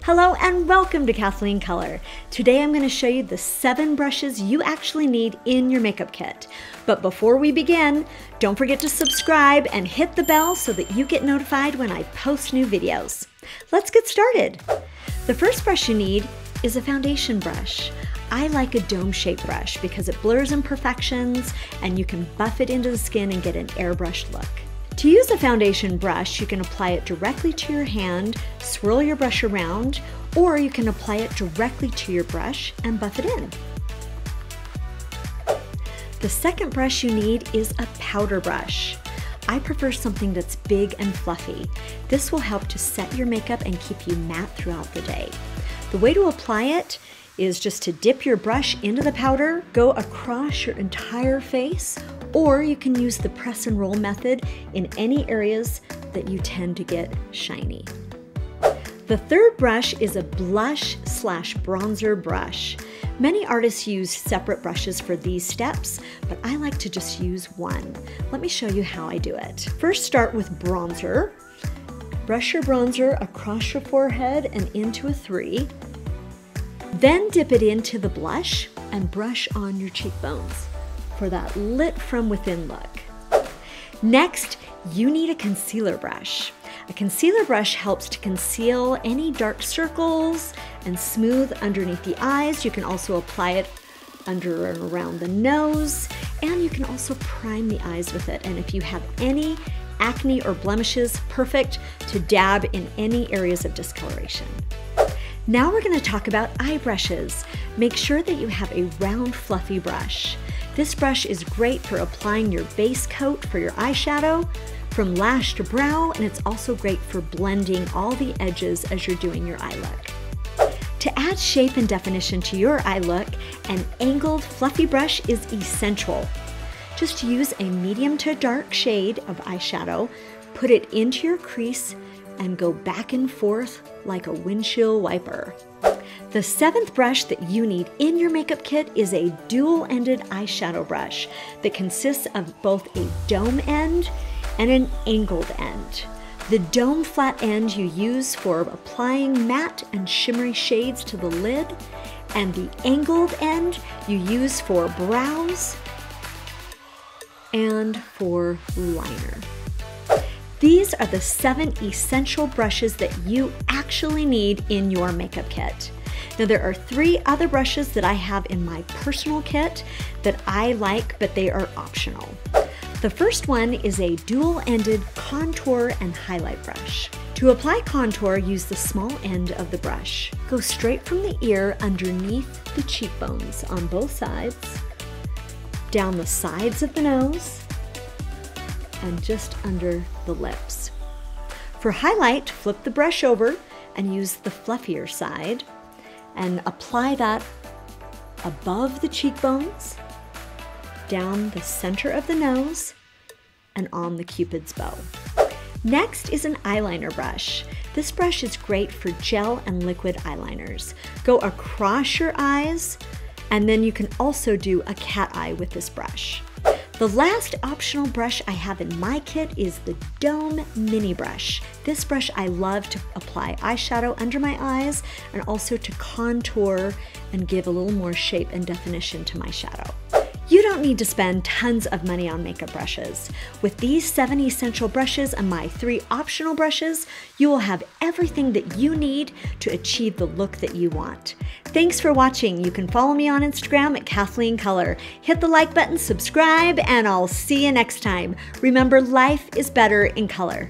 Hello and welcome to Kathleen Color. Today I'm going to show you the 7 brushes you actually need in your makeup kit. But before we begin, don't forget to subscribe and hit the bell so that you get notified when I post new videos. Let's get started. The first brush you need is a foundation brush. I like a dome-shaped brush because it blurs imperfections and you can buff it into the skin and get an airbrushed look. To use a foundation brush, you can apply it directly to your hand, swirl your brush around, or you can apply it directly to your brush and buff it in. The second brush you need is a powder brush. I prefer something that's big and fluffy. This will help to set your makeup and keep you matte throughout the day. The way to apply it is just to dip your brush into the powder, go across your entire face, or you can use the press and roll method in any areas that you tend to get shiny. The third brush is a blush/bronzer brush. Many artists use separate brushes for these steps, but I like to just use one. Let me show you how I do it. First, start with bronzer. Brush your bronzer across your forehead and into a 3. Then dip it into the blush and brush on your cheekbones for that lit from within look. Next, you need a concealer brush. A concealer brush helps to conceal any dark circles and smooth underneath the eyes. You can also apply it under and around the nose, and you can also prime the eyes with it. And if you have any acne or blemishes, perfect to dab in any areas of discoloration. Now we're going to talk about eye brushes. Make sure that you have a round, fluffy brush. This brush is great for applying your base coat for your eyeshadow from lash to brow, and it's also great for blending all the edges as you're doing your eye look. To add shape and definition to your eye look, an angled, fluffy brush is essential. Just use a medium to dark shade of eyeshadow, put it into your crease, and go back and forth like a windshield wiper. The 7th brush that you need in your makeup kit is a dual-ended eyeshadow brush that consists of both a dome end and an angled end. The dome flat end you use for applying matte and shimmery shades to the lid, and the angled end you use for brows and for liner. These are the 7 essential brushes that you actually need in your makeup kit. Now there are 3 other brushes that I have in my personal kit that I like, but they are optional. The first one is a dual-ended contour and highlight brush. To apply contour, use the small end of the brush. Go straight from the ear underneath the cheekbones on both sides, down the sides of the nose, and just under the lips. For highlight, flip the brush over and use the fluffier side and apply that above the cheekbones, down the center of the nose, and on the Cupid's bow. Next is an eyeliner brush. This brush is great for gel and liquid eyeliners. Go across your eyes, and then you can also do a cat eye with this brush. The last optional brush I have in my kit is the Dome Mini Brush. This brush I love to apply eyeshadow under my eyes and also to contour and give a little more shape and definition to my shadow. You don't need to spend tons of money on makeup brushes. With these 7 essential brushes and my 3 optional brushes, you will have everything that you need to achieve the look that you want. Thanks for watching. You can follow me on Instagram at Kathleen Color. Hit the like button, subscribe, and I'll see you next time. Remember, life is better in color.